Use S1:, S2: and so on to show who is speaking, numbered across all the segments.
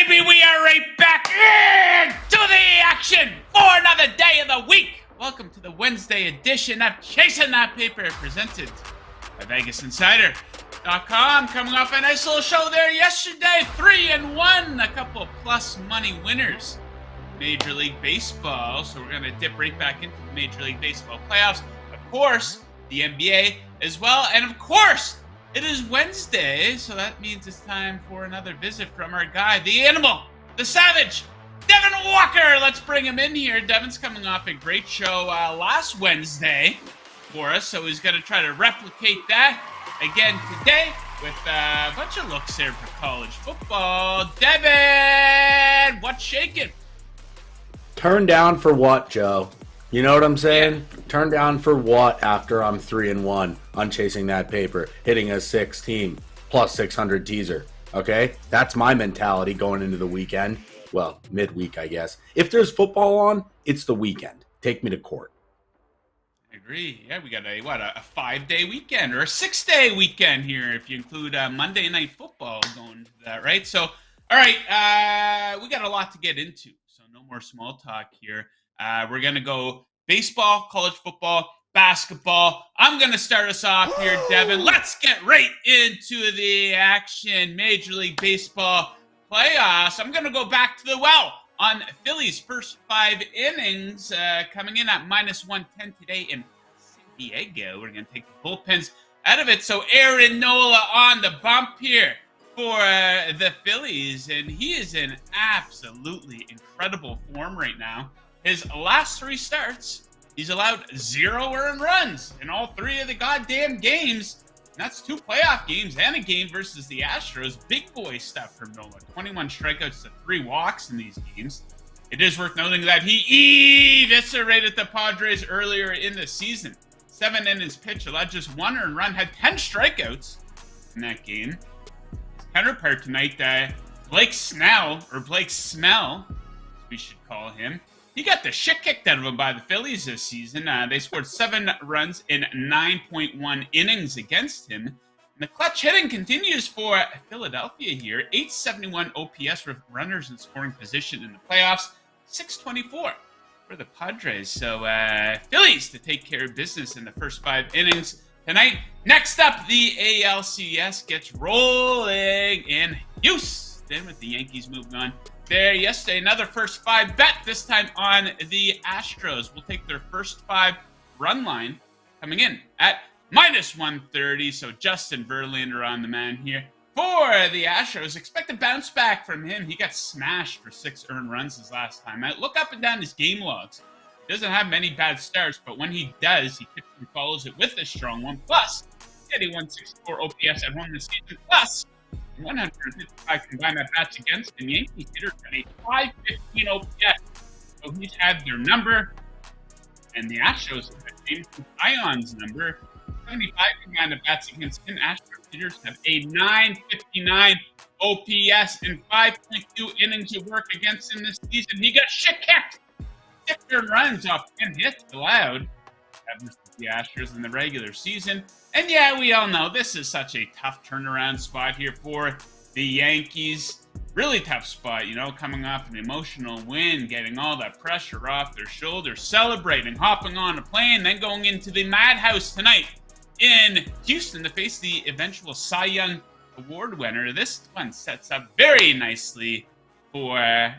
S1: baby, we are right back into the action for another day of the week. Welcome to the Wednesday edition of Chasing That Paper, presented by VegasInsider.com. Coming off a nice little show there yesterday, 3-1, a couple of plus money winners. Major League Baseball, so we're going to dip right back into the Major League Baseball playoffs. Of course, the NBA as well, and of course, it is Wednesday, so that means it's time for another visit from our guy, the animal, the savage, Devin Walker. Let's bring him in here. Devin's coming off a great show last Wednesday for us, so he's going to try to replicate that again today with a bunch of looks here for college football. Devin, what's shaking?
S2: Turn down for what, Joe? You know what I'm saying?
S1: Yeah.
S2: Turn down for what after I'm 3-1 on Chasing That Paper, hitting a 16 plus 600 teaser. Okay? That's my mentality going into the weekend. Well, midweek, I guess. If there's football on, it's the weekend. Take me to court.
S1: I agree. Yeah, we got a 5-day weekend or a 6-day weekend here if you include Monday Night Football going into that, right? So, all right, we got a lot to get into, so no more small talk here. We're going to go baseball, college football, basketball. I'm going to start us off here, Devin. Let's get right into the action. Major League Baseball playoffs. I'm going to go back to the well on Phillies' first 5 innings, coming in at -110 today in San Diego. We're going to take the bullpens out of it. So Aaron Nola on the bump here for the Phillies, and he is in absolutely incredible form right now. His last 3 starts, he's allowed 0 earned runs in all 3 of the goddamn games. And that's 2 playoff games and a game versus the Astros. Big boy stuff from Nola. 21 strikeouts to 3 walks in these games. It is worth noting that he eviscerated the Padres earlier in the season. 7 innings pitched, allowed just 1 earned run, had 10 strikeouts in that game. His counterpart tonight, Blake Snell, as we should call him. He got the shit kicked out of him by the Phillies this season. They scored 7 runs in 9.1 innings against him. And the clutch hitting continues for Philadelphia here. 871 OPS with runners in scoring position in the playoffs. 624 for the Padres. So Phillies to take care of business in the first 5 innings tonight. Next up, the ALCS gets rolling in Houston with the Yankees moving on there yesterday. Another first 5 bet, this time on the Astros. We'll take their first 5 run line coming in at -130. So Justin Verlander on the man here for the Astros. Expect a bounce back from him. He got smashed for 6 earned runs his last time out. Look up and down his game logs. He doesn't have many bad starts, but when he does, he typically follows it with a strong one. Plus, he had a 164 OPS at home this season. Plus, 155 combined at-bats against the Yankees hitters at a 515 OPS. So he's had their number, and the Astros have had James Ion's number. 75 combined at-bats against him. Astros hitters have a 959 OPS and 5.2 innings of work against him this season. He got shit kicked. 6 earned runs off 10 hits allowed. That was the Astros in the regular season. And yeah, we all know this is such a tough turnaround spot here for the Yankees. Really tough spot, coming off an emotional win, getting all that pressure off their shoulders, celebrating, hopping on a plane, then going into the madhouse tonight in Houston to face the eventual Cy Young Award winner. This one sets up very nicely for the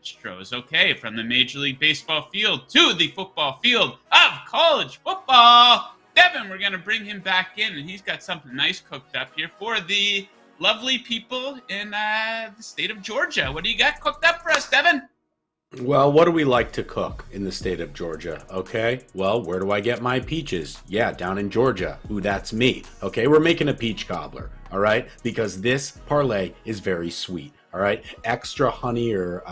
S1: Astros. Okay, from the Major League Baseball field to the football field of college football. Devin, we're going to bring him back in, and he's got something nice cooked up here for the lovely people in the state of Georgia. What do you got cooked up for us, Devin?
S2: Well, what do we like to cook in the state of Georgia? Okay, well, where do I get my peaches? Yeah, down in Georgia. Ooh, that's me. Okay, we're making a peach cobbler, all right? Because this parlay is very sweet. All right, extra honey or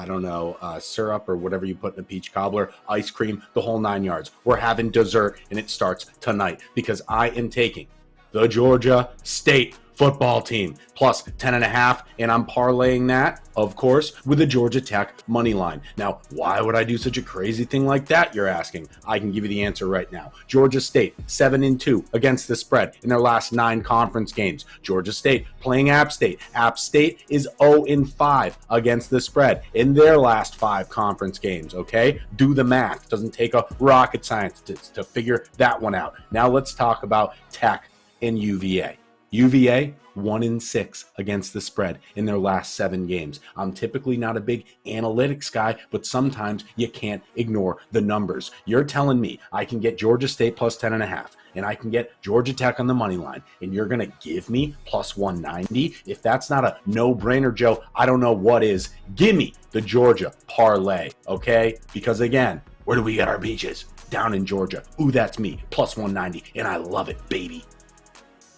S2: syrup or whatever you put in a peach cobbler, ice cream, the whole 9 yards. We're having dessert, and it starts tonight because I am taking the Georgia State football team plus 10.5, and I'm parlaying that, of course, with the Georgia Tech money line. Now, why would I do such a crazy thing like that, you're asking? I can give you the answer right now. Georgia State 7-2 against the spread in their last 9 conference games. Georgia State playing App State. App State is 0-5 against the spread in their last 5 conference games. Okay, do the math. Doesn't take a rocket science to figure that one out. Now let's talk about Tech and UVA. UVA 1-6 against the spread in their last 7 games. I'm typically not a big analytics guy, but sometimes you can't ignore the numbers. You're telling me I can get Georgia State plus 10.5, and I can get Georgia Tech on the money line, and you're going to give me plus 190? If that's not a no-brainer, Joe, I don't know what is. Give me the Georgia parlay, okay? Because again, where do we get our beaches? Down in Georgia. Ooh, that's me. Plus 190, and I love it, baby.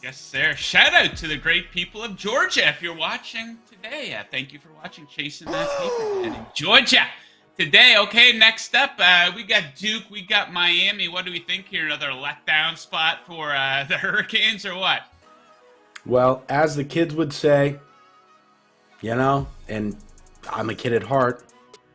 S1: Yes, sir. Shout out to the great people of Georgia. If you're watching today, thank you for watching Chasing That Paper in Georgia today. Okay, next up, we got Duke, we got Miami. What do we think here? Another letdown spot for the Hurricanes or what?
S2: Well, as the kids would say, you know, and I'm a kid at heart,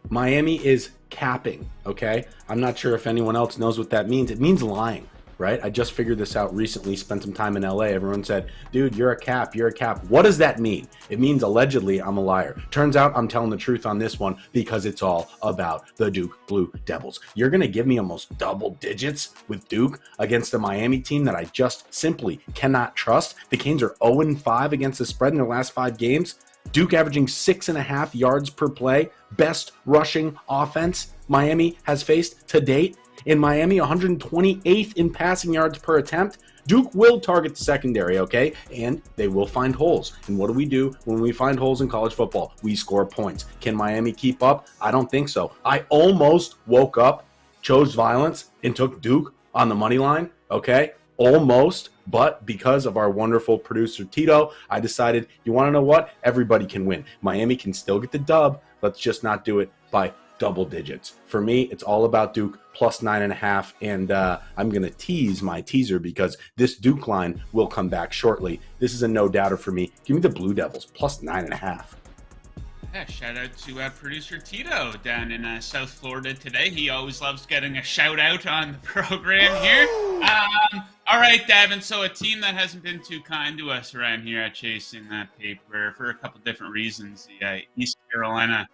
S2: Miami is capping, okay? I'm not sure if anyone else knows what that means. It means lying. Right? I just figured this out recently, spent some time in LA. Everyone said, dude, you're a cap, you're a cap. What does that mean? It means allegedly I'm a liar. Turns out I'm telling the truth on this one because it's all about the Duke Blue Devils. You're going to give me almost double digits with Duke against the Miami team that I just simply cannot trust. The Canes are 0-5 against the spread in their last 5 games. Duke averaging 6.5 yards per play. Best rushing offense Miami has faced to date. In Miami, 128th in passing yards per attempt. Duke will target the secondary, okay? And they will find holes. And what do we do when we find holes in college football? We score points. Can Miami keep up? I don't think so. I almost woke up, chose violence, and took Duke on the money line, okay? Almost, but because of our wonderful producer Tito, I decided, you want to know what? Everybody can win. Miami can still get the dub. Let's just not do it by double digits. For me, it's all about Duke plus 9.5, and I'm going to tease my teaser because this Duke line will come back shortly. This is a no-doubter for me. Give me the Blue Devils plus 9.5.
S1: Yeah, shout out to producer Tito down in South Florida today. He always loves getting a shout out on the program here. All right, Davin. So a team that hasn't been too kind to us around here at Chasing That Paper for a couple different reasons. The East Carolina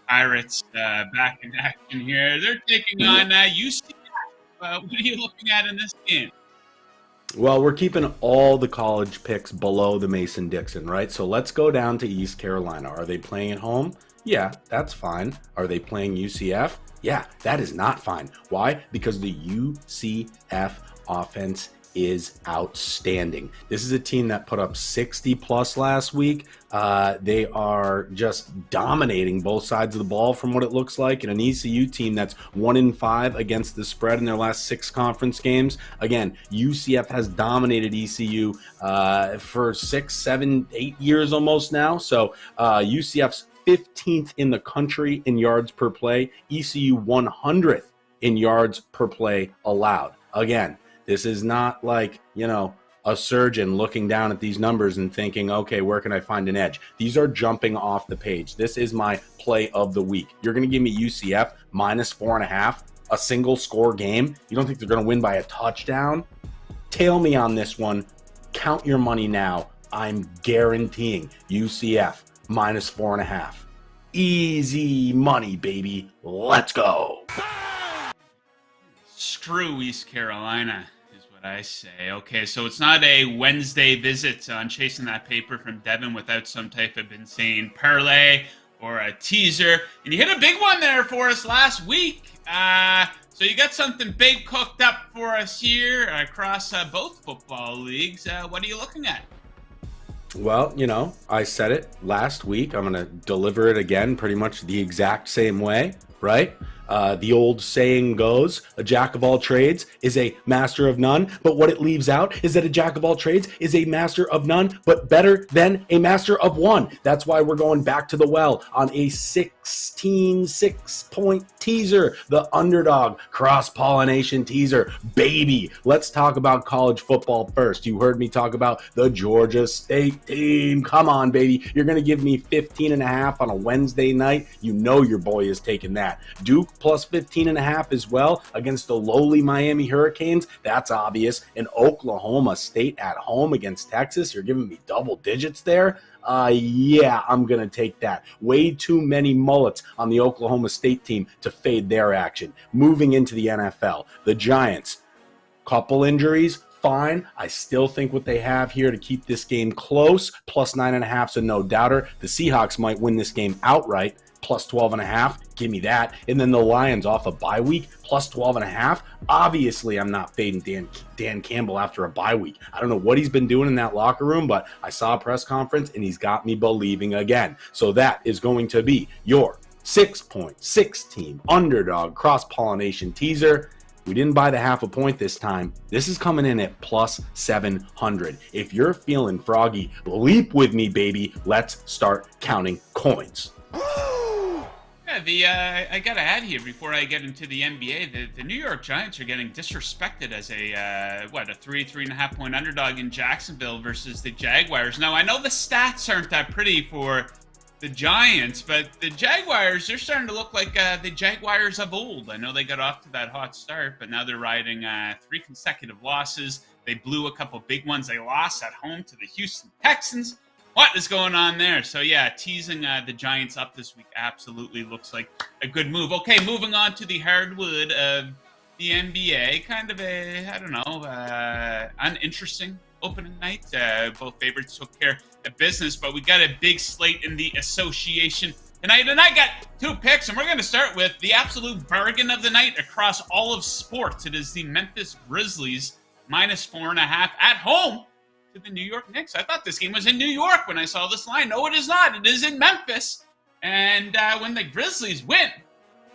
S1: Pirates back in action here. They're taking on UCF. What are you looking at in this game?
S2: Well, we're keeping all the college picks below the Mason-Dixon, right? So let's go down to East Carolina. Are they playing at home? Yeah, that's fine. Are they playing UCF? Yeah, that is not fine. Why? Because the UCF offense is outstanding. This is a team that put up 60 plus last week. They are just dominating both sides of the ball from what it looks like, and an ECU team that's 1-5 against the spread in their last 6 conference games. Again, UCF has dominated ECU for 6, 7, 8 years almost now. So UCF's 15th in the country in yards per play, ECU 100th in yards per play allowed. Again, this is not like, you know, a surgeon looking down at these numbers and thinking, okay, where can I find an edge? These are jumping off the page. This is my play of the week. You're going to give me UCF minus 4.5, a single score game. You don't think they're going to win by a touchdown? Tail me on this one. Count your money now. I'm guaranteeing UCF minus 4.5. Easy money, baby. Let's go.
S1: Screw East Carolina is what I say. Okay, so it's not a Wednesday visit on Chasing That Paper from Devin without some type of insane parlay or a teaser. And you hit a big one there for us last week. So you got something big cooked up for us here across both football leagues. What are you looking at?
S2: Well, you know, I said it last week. I'm going to deliver it again pretty much the exact same way, right? The old saying goes, a jack of all trades is a master of none. But what it leaves out is that a jack of all trades is a master of none, but better than a master of one. That's why we're going back to the well on a 16 6-point teaser, the underdog cross-pollination teaser. Baby, let's talk about college football first. You heard me talk about the Georgia State team. Come on, baby. You're going to give me 15.5 on a Wednesday night. You know your boy is taking that. Duke plus 15.5 as well against the lowly Miami Hurricanes. That's obvious. And Oklahoma State at home against Texas. You're giving me double digits there. Yeah, I'm going to take that. Way too many mullets on the Oklahoma State team to fade their action. Moving into the NFL, the Giants, couple injuries. Fine. I still think what they have here to keep this game close, plus 9.5, so no doubter. The Seahawks might win this game outright, plus 12.5. Give me that. And then the Lions off a bye week, plus 12.5. Obviously, I'm not fading Dan Campbell after a bye week. I don't know what he's been doing in that locker room, but I saw a press conference and he's got me believing again. So that is going to be your 6.6 team underdog cross-pollination teaser. We didn't buy the half a point this time. This is coming in at plus 700. If you're feeling froggy, leap with me, baby. Let's start counting coins.
S1: Yeah, I got to add here before I get into the NBA, the New York Giants are getting disrespected as a 3.5 point underdog in Jacksonville versus the Jaguars. Now, I know the stats aren't that pretty for the Giants, but the Jaguars, they're starting to look like the Jaguars of old. I know they got off to that hot start, but now they're riding 3 consecutive losses. They blew a couple big ones. They lost at home to the Houston Texans. What is going on there? So, yeah, teasing the Giants up this week absolutely looks like a good move. Okay, moving on to the hardwood of the NBA. Kind of uninteresting opening night. Both favorites took care of business, but we got a big slate in the association tonight. And I got 2 picks, and we're going to start with the absolute bargain of the night across all of sports. It is the Memphis Grizzlies minus 4.5 at home to the New York Knicks. I thought this game was in New York when I saw this line. No, it is not. It is in Memphis. And when the Grizzlies win,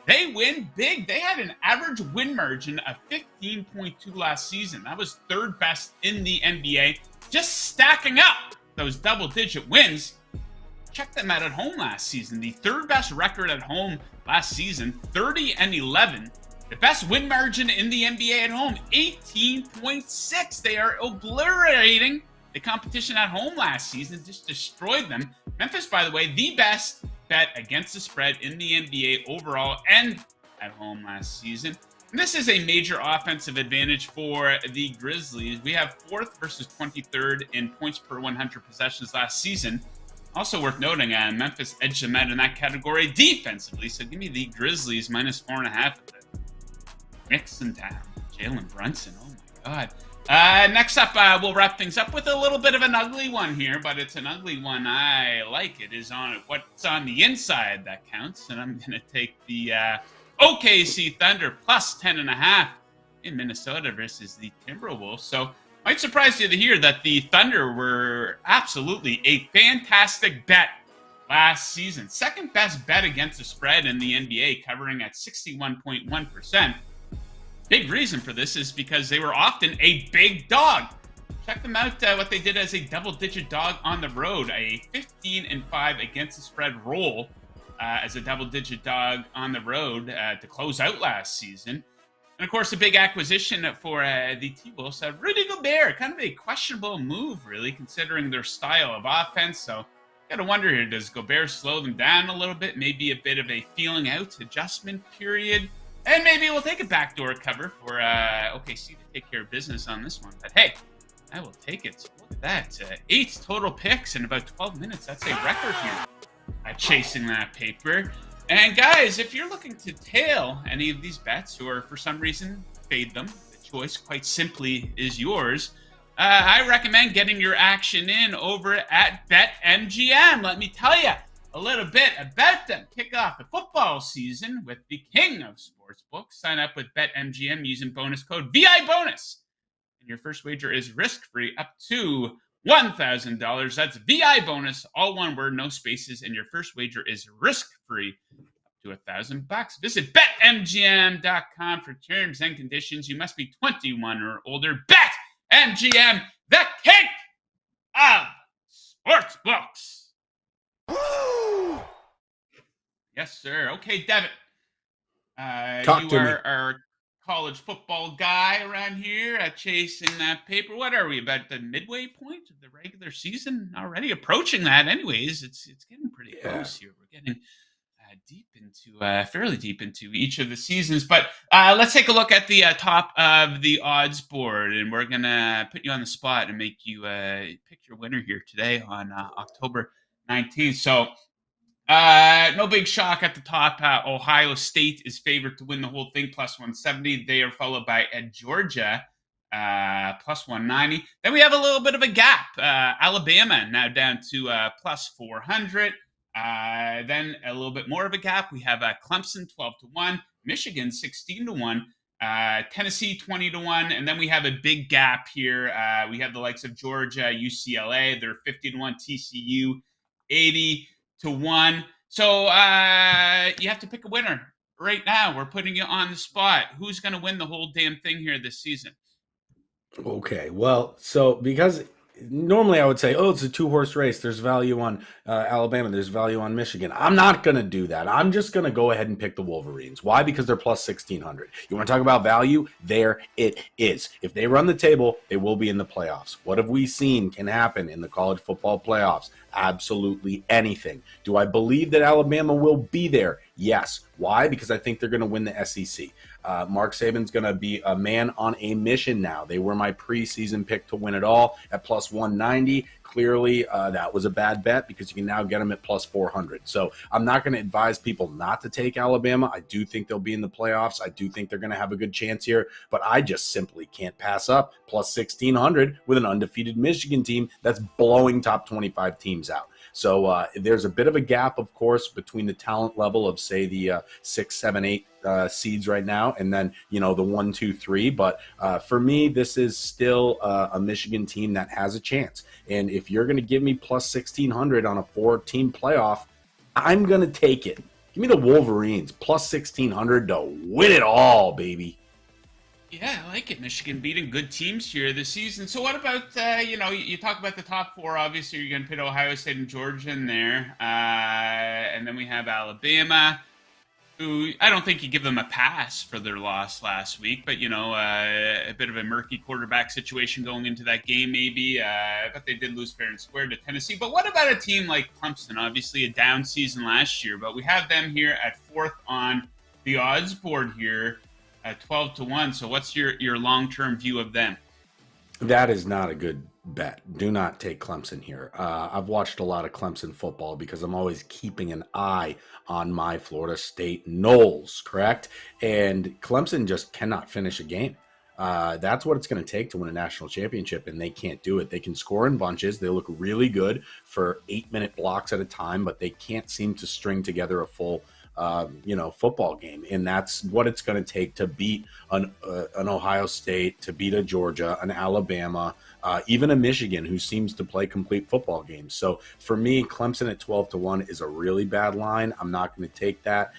S1: they win big. They had an average win margin of 15.2 last season. That was 3rd best in the NBA. Just stacking up those double-digit wins. Check them out at home last season. The 3rd best record at home last season, 30-11. The best win margin in the NBA at home, 18.6. They are obliterating the competition at home last season. Just destroyed them. Memphis, by the way, the best bet against the spread in the NBA overall and at home last season. And this is a major offensive advantage for the Grizzlies. We have 4th versus 23rd in points per 100 possessions last season. Also worth noting, Memphis edged them out in that category defensively. So give me the Grizzlies minus 4.5 at the Knicks in town. Jalen Brunson. Oh my God. Next up, we'll wrap things up with a little bit of an ugly one here, but it's an ugly one I like. It is on what's on the inside that counts, and I'm going to take the OKC Thunder plus 10.5 in Minnesota versus the Timberwolves. So might surprise you to hear that the Thunder were absolutely a fantastic bet last season. 2nd best bet against the spread in the NBA, covering at 61.1%. Big reason for this is because they were often a big dog. Check them out, what they did as a double-digit dog on the road, a 15-5 against the spread roll as a double-digit dog on the road to close out last season. And, of course, a big acquisition for the T-Wolves, Rudy Gobert, kind of a questionable move, really, considering their style of offense. So, got to wonder here, does Gobert slow them down a little bit? Maybe a bit of a feeling out adjustment period. And maybe we'll take a backdoor cover for OKC to take care of business on this one. But hey, I will take it. So look at that. 8 total picks in about 12 minutes. That's a record here at chasing that paper. And guys, if you're looking to tail any of these bets or for some reason fade them, the choice quite simply is yours. I recommend getting your action in over at BetMGM. Let me tell you a little bit about them. Kick off the football season with the king of sportsbooks. Sign up with BetMGM using bonus code VIBONUS. And your first wager is risk-free up to $1,000. That's VIBONUS, all one word, no spaces. And your first wager is risk-free up to $1,000. Visit BetMGM.com for terms and conditions. You must be 21 or older. BetMGM, the king of sportsbooks.
S2: Woo!
S1: Yes, sir. Okay, Devin.
S2: Talk
S1: You
S2: to me.
S1: are our college football guy around here chasing that paper. What are we, about the midway point of the regular season already? Approaching that anyways. It's getting pretty close here. We're getting fairly deep into each of the seasons. But let's take a look at the top of the odds board, and we're going to put you on the spot and make you pick your winner here today on October 19th. So no big shock at the top. Ohio State is favored to win the whole thing, plus 170. They are followed by Georgia, plus 190. Then we have a little bit of a gap. Alabama now down to plus 400. Then a little bit more of a gap. We have Clemson 12-1, Michigan 16-1, Tennessee 20-1, and then we have a big gap here. We have the likes of Georgia, UCLA, they're 50-1, TCU 80-1. So you have to pick a winner right now. We're putting you on the spot. Who's going to win the whole damn thing here this season?
S2: Okay, well, so because normally I would say, oh, it's a two-horse race. There's value on Alabama. There's value on Michigan. I'm not going to do that. I'm just going to go ahead and pick the Wolverines. Why? Because they're plus 1,600. You want to talk about value? There it is. If they run the table, they will be in the playoffs. What have we seen can happen in the college football playoffs? Absolutely anything. Do I believe that Alabama will be there? Yes. Why? Because I think they're going to win the SEC. Mark Saban's going to be a man on a mission now. They were my preseason pick to win it all at plus 190. Clearly, that was a bad bet because you can now get them at plus 400. So I'm not going to advise people not to take Alabama. I do think they'll be in the playoffs. I do think they're going to have a good chance here, but I just simply can't pass up plus 1,600 with an undefeated Michigan team that's blowing top 25 teams out. So there's a bit of a gap, of course, between the talent level of, say, the 6, 7, 8 seeds right now, and then, you know, the 1, 2, 3. But for me, this is still a Michigan team that has a chance. And if you're going to give me plus 1,600 on a 4-team playoff, I'm going to take it. Give me the Wolverines plus 1,600 to win it all, baby.
S1: Yeah, I like it. Michigan beating good teams here this season. So what about, you talk about the top four. Obviously, you're going to put Ohio State and Georgia in there. And then we have Alabama, who I don't think you give them a pass for their loss last week. But, a bit of a murky quarterback situation going into that game maybe. But they did lose fair and square to Tennessee. But what about a team like Clemson? Obviously, a down season last year. But we have them here at fourth on the odds board here. At 12-1. So what's your long-term view of them?
S2: That is not a good bet. Do not take Clemson here. I've watched a lot of Clemson football because I'm always keeping an eye on my Florida State Noles, correct? And Clemson just cannot finish a game. That's what it's going to take to win a national championship, and they can't do it. They can score in bunches. They look really good for 8-minute blocks at a time, but they can't seem to string together a full football game. And that's what it's going to take to beat an Ohio State, to beat a Georgia, an Alabama, even a Michigan who seems to play complete football games. So for me, Clemson at 12-1 is a really bad line. I'm not going to take that.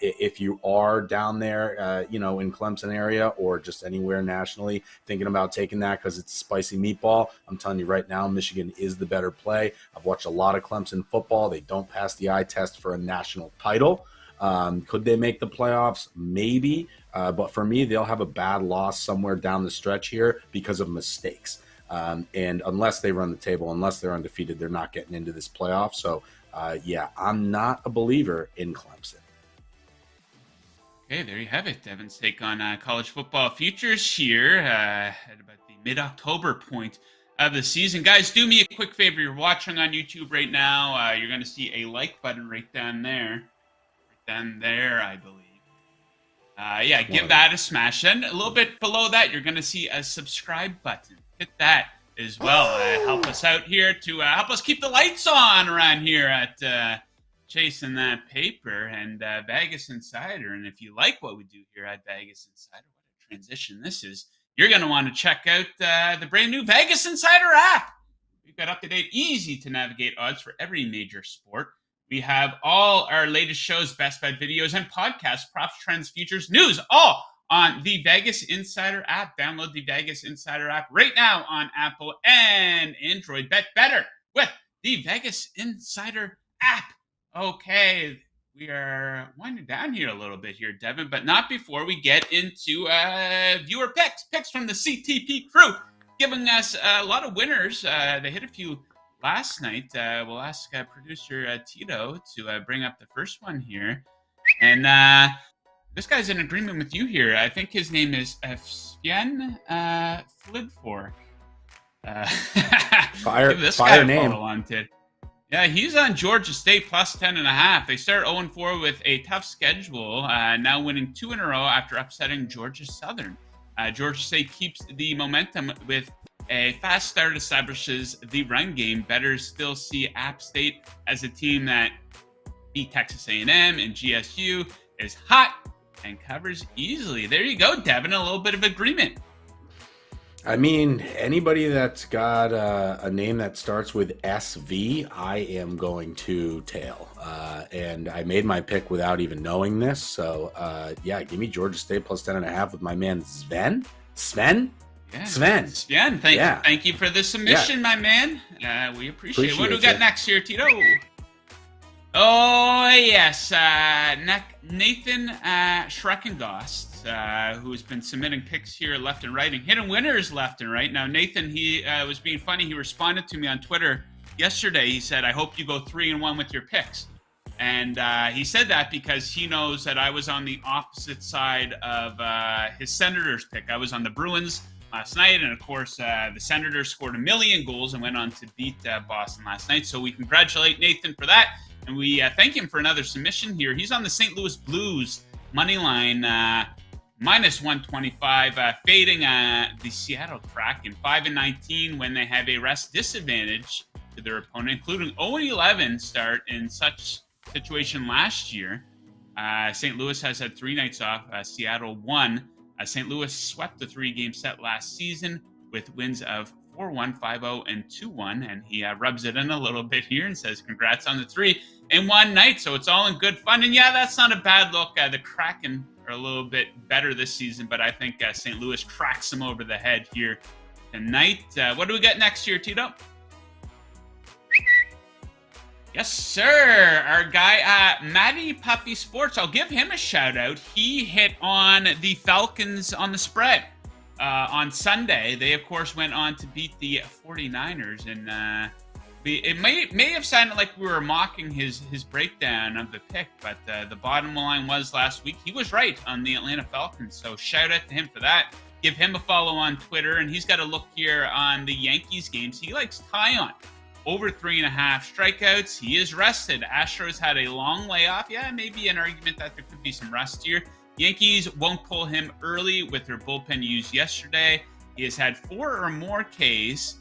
S2: If you are down there, in Clemson area or just anywhere nationally thinking about taking that because it's a spicy meatball, I'm telling you right now, Michigan is the better play. I've watched a lot of Clemson football. They don't pass the eye test for a national title. Could they make the playoffs? Maybe. But for me, they'll have a bad loss somewhere down the stretch here because of mistakes. And unless they run the table, unless they're undefeated, they're not getting into this playoff. So, I'm not a believer in Clemson.
S1: Okay, there you have it. Devin's take on college football futures here at about the mid-October point of the season. Guys, do me a quick favor. You're watching on YouTube right now. You're going to see a like button right down there. I believe. Give that a smash. And a little bit below that, you're going to see a subscribe button. Hit that as well. Help us out here to help us keep the lights on around here at Chasing That Paper and Vegas Insider. And if you like what we do here at Vegas Insider, what a transition this is, you're going to want to check out the brand new Vegas Insider app. We've got up-to-date, easy-to-navigate odds for every major sport. We have all our latest shows, best bet videos, and podcasts, props, trends, futures, news, all on the Vegas Insider app. Download the Vegas Insider app right now on Apple and Android. Bet better with the Vegas Insider app. Okay, we are winding down here a little bit here, Devin, but not before we get into viewer picks from the CTP crew, giving us a lot of winners. They hit a few last night. We'll ask producer Tito to bring up the first one here. And this guy's in agreement with you here. I think his name is Sven Flidfor.
S2: Fire,
S1: give this
S2: fire
S1: guy a
S2: name.
S1: follow on, Tid. Yeah, he's on Georgia State plus 10.5. They start 0-4 with a tough schedule, now winning 2 in a row after upsetting Georgia Southern. Georgia State keeps the momentum with a fast start, establishes the run game. Bettors still see App State as a team that beat Texas A&M and GSU, is hot, and covers easily. There you go, Devin, a little bit of agreement.
S2: I mean, anybody that's got a name that starts with SV, I am going to tail. And I made my pick without even knowing this. So, yeah, give me Georgia State plus 10.5 with my man Sven.
S1: Yeah.
S2: Sven.
S1: Thank you for the submission, my man. We appreciate it. What do we got next here, Tito? Oh, yes. Nathan Schreckengost, who's been submitting picks here left and right and hitting winners left and right. Now, Nathan, he was being funny. He responded to me on Twitter yesterday. He said, I hope you go 3-1 with your picks. And he said that because he knows that I was on the opposite side of his Senators pick. I was on the Bruins last night, and of course, the Senators scored 1 million goals and went on to beat Boston last night. So we congratulate Nathan for that, and we thank him for another submission here. He's on the St. Louis Blues money line, minus 125, fading the Seattle Kraken 5-19 when they have a rest disadvantage to their opponent, including 0-11 start in such situation last year. St. Louis has had 3 nights off. Seattle won. St. Louis swept the 3-game set last season with wins of 4-1, 5-0, and 2-1. And he rubs it in a little bit here and says, congrats on the 3-in-1 night. So it's all in good fun. And yeah, that's not a bad look. The Kraken are a little bit better this season, but I think St. Louis cracks them over the head here tonight. What do we got next year, Tito? Yes, sir. Our guy, Matty Puppy Sports, I'll give him a shout out. He hit on the Falcons on the spread on Sunday. They, of course, went on to beat the 49ers. And it may have sounded like we were mocking his breakdown of the pick, but the bottom line was last week he was right on the Atlanta Falcons. So shout out to him for that. Give him a follow on Twitter. And he's got a look here on the Yankees games. He likes Tyon. Over 3.5 strikeouts. He is rested. Astros had a long layoff. Yeah, maybe an argument that there could be some rust here. Yankees won't pull him early with their bullpen used yesterday. He has had 4 or more Ks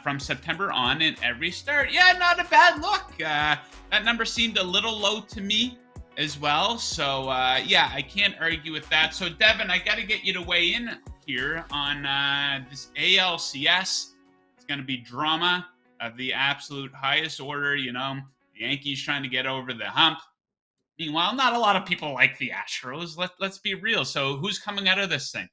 S1: from September on in every start. Yeah, not a bad look. That number seemed a little low to me as well. So, yeah, I can't argue with that. So, Devin, I got to get you to weigh in here on this ALCS. It's going to be drama of the absolute highest order. You know, the Yankees trying to get over the hump. Meanwhile, not a lot of people like the Astros. Let's be real. So who's coming out of this thing?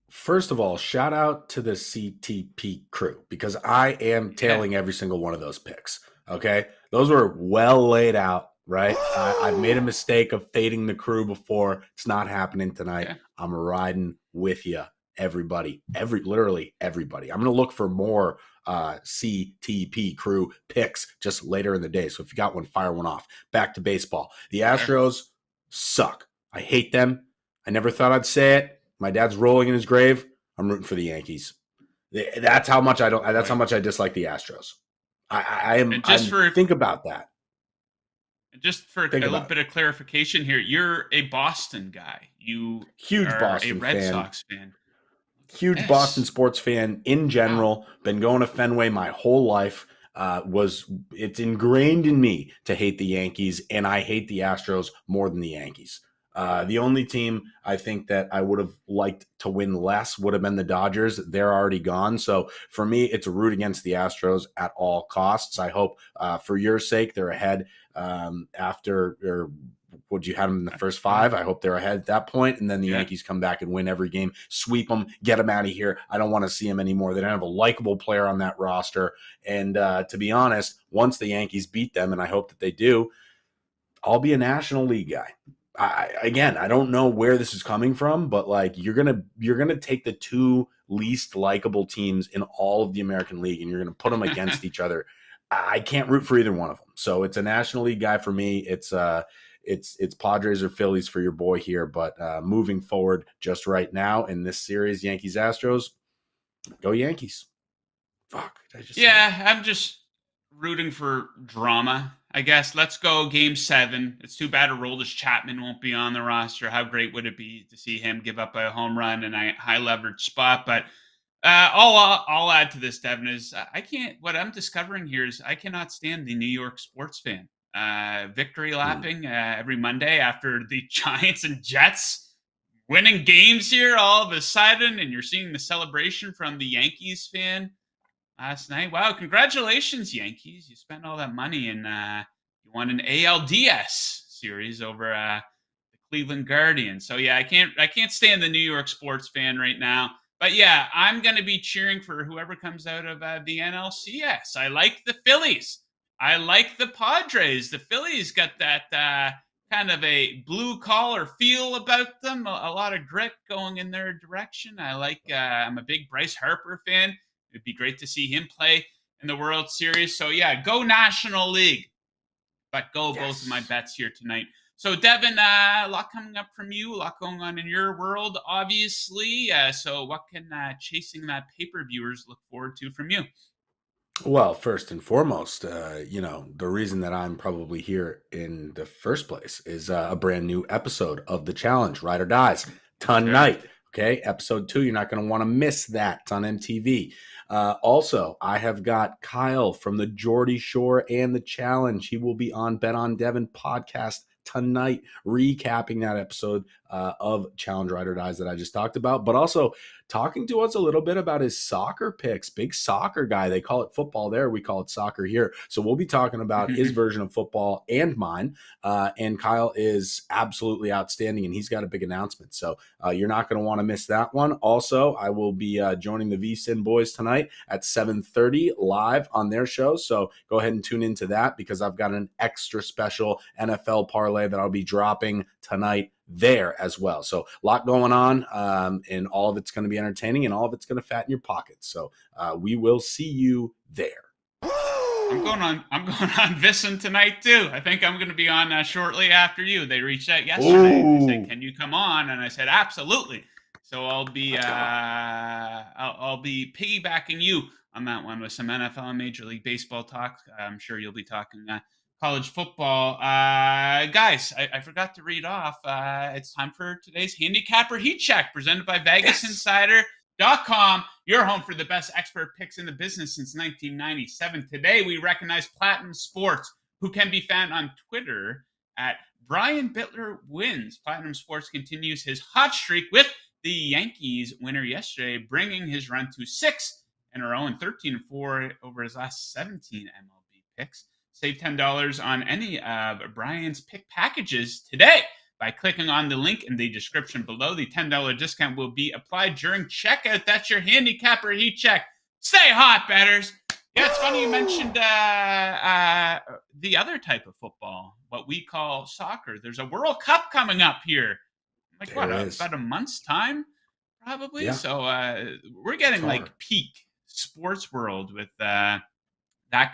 S2: First of all, shout out to the CTP crew, because I am tailing every single one of those picks. Okay. Those were well laid out, right? I've made a mistake of fading the crew before. It's not happening tonight. Okay. I'm riding with you, everybody, literally everybody. I'm going to look for more CTP crew picks just later in the day. So if you got one, fire one off. Back to baseball. The Astros suck. I hate them. I never thought I'd say it. My dad's rolling in his grave. I'm rooting for the Yankees. That's how much I don't. That's how much I dislike the Astros. Think about that.
S1: Just for a little bit of clarification here, you're a Boston guy. You
S2: huge
S1: are
S2: Boston
S1: a Red
S2: fan.
S1: Sox fan.
S2: Huge Boston sports fan in general. Wow. Been going to Fenway my whole life. It's ingrained in me to hate the Yankees, and I hate the Astros more than the Yankees. The only team I think that I would have liked to win less would have been the Dodgers. They're already gone. So for me, it's a root against the Astros at all costs. I hope for your sake they're ahead after, or would you have them in the first five? I hope they're ahead at that point, and then the Yankees come back and win every game, sweep them, get them out of here. I don't want to see them anymore. They don't have a likable player on that roster. And to be honest, once the Yankees beat them, and I hope that they do, I'll be a National League guy. I don't know where this is coming from, but like you're gonna take the two least likable teams in all of the American League, and you're gonna put them against each other. I can't root for either one of them, so it's a National League guy for me. It's Padres or Phillies for your boy here, but moving forward, just right now in this series, Yankees Astros, go Yankees. Fuck, did I just
S1: I'm just rooting for drama, I guess. Let's go game 7. It's too bad Aroldis Chapman won't be on the roster. How great would it be to see him give up a home run in a high leverage spot? But I'll add to this, Devin, is I can't. What I'm discovering here is I cannot stand the New York sports fan. Victory lapping every Monday after the Giants and Jets winning games here all of a sudden, and you're seeing the celebration from the Yankees fan last night. Wow, congratulations, Yankees. You spent all that money and you won an ALDS series over the Cleveland Guardians. So yeah, I can't stand the New York sports fan right now. But yeah, I'm going to be cheering for whoever comes out of the NLCS. I like the Phillies. I like the Padres. The Phillies got that kind of a blue collar feel about them. A lot of grit going in their direction. I'm a big Bryce Harper fan. It'd be great to see him play in the World Series. So yeah, go National League. But go both of my bets here tonight. So Devin, a lot coming up from you, a lot going on in your world, obviously. So what can chasing that pay-per-viewers look forward to from you?
S2: Well, first and foremost, the reason that I'm probably here in the first place is a brand new episode of The Challenge, Ride or Dies, tonight. Okay, episode 2. You're not going to want to miss that. It's on MTV. Also, I have got Kyle from the Geordie Shore and The Challenge. He will be on Bet on Devin podcast tonight, recapping that episode of Challenge Ride or Dies that I just talked about, but also talking to us a little bit about his soccer picks. Big soccer guy. They call it football there. We call it soccer here. So we'll be talking about his version of football and mine. And Kyle is absolutely outstanding, and he's got a big announcement. So you're not going to want to miss that one. Also, I will be joining the VSIN boys tonight at 7:30 live on their show. So go ahead and tune into that because I've got an extra special NFL parlay that I'll be dropping tonight there as well. So a lot going on, and all of it's going to be entertaining, and all of it's going to fatten your pockets. So we will see you there.
S1: I'm going on VSiN tonight too. I think I'm going to be on shortly after you. They reached out yesterday. They said, "Can you come on?" And I said, "Absolutely." So I'll be piggybacking you on that one with some NFL and Major League Baseball talk. I'm sure you'll be talking college football. Guys, I forgot to read off. It's time for today's Handicapper Heat Check presented by VegasInsider.com, your home for the best expert picks in the business since 1997. Today, we recognize Platinum Sports, who can be found on Twitter at Brian Bittler Wins. Platinum Sports continues his hot streak with the Yankees winner yesterday, bringing his run to 6 in a row and 13-4 over his last 17 MLB picks. Save $10 on any of Brian's pick packages today by clicking on the link in the description below. The $10 discount will be applied during checkout. That's your Handicapper Heat Check. Stay hot, bettors. Yeah, it's funny you mentioned the other type of football, what we call soccer. There's a World Cup coming up here. Like about a month's time, probably. Yeah. So we're getting like peak sports world with that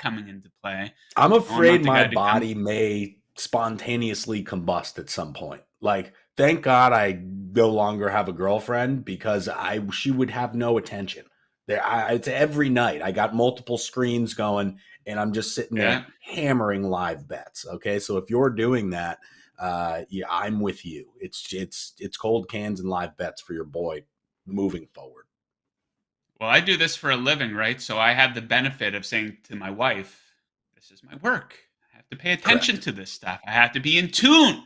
S1: coming into play.
S2: I'm afraid my body may spontaneously combust at some point. Like, thank God I no longer have a girlfriend because she would have no attention. It's every night. I got multiple screens going, and I'm just sitting there hammering live bets. Okay, so if you're doing that, I'm with you. It's cold cans and live bets for your boy moving forward.
S1: Well, I do this for a living, right? So I have the benefit of saying to my wife, this is my work. I have to pay attention to this stuff. I have to be in tune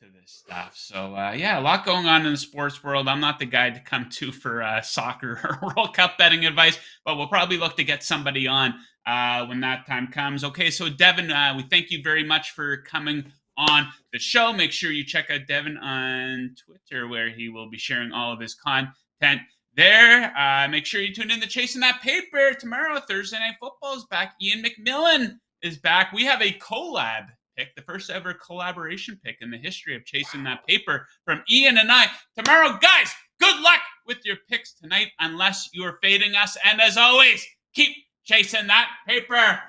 S1: to this stuff. So yeah, a lot going on in the sports world. I'm not the guy to come to for soccer or World Cup betting advice, but we'll probably look to get somebody on when that time comes. Okay, so Devin, we thank you very much for coming on the show. Make sure you check out Devin on Twitter, where he will be sharing all of his content there. Make sure you tune in to Chasing That Paper tomorrow. Thursday Night Football is back. Ian McMillan is back. We have a collab pick, the first ever collaboration pick in the history of Chasing That Paper from Ian and I tomorrow. Guys, good luck with your picks tonight, unless you are fading us. And as always, keep chasing that paper.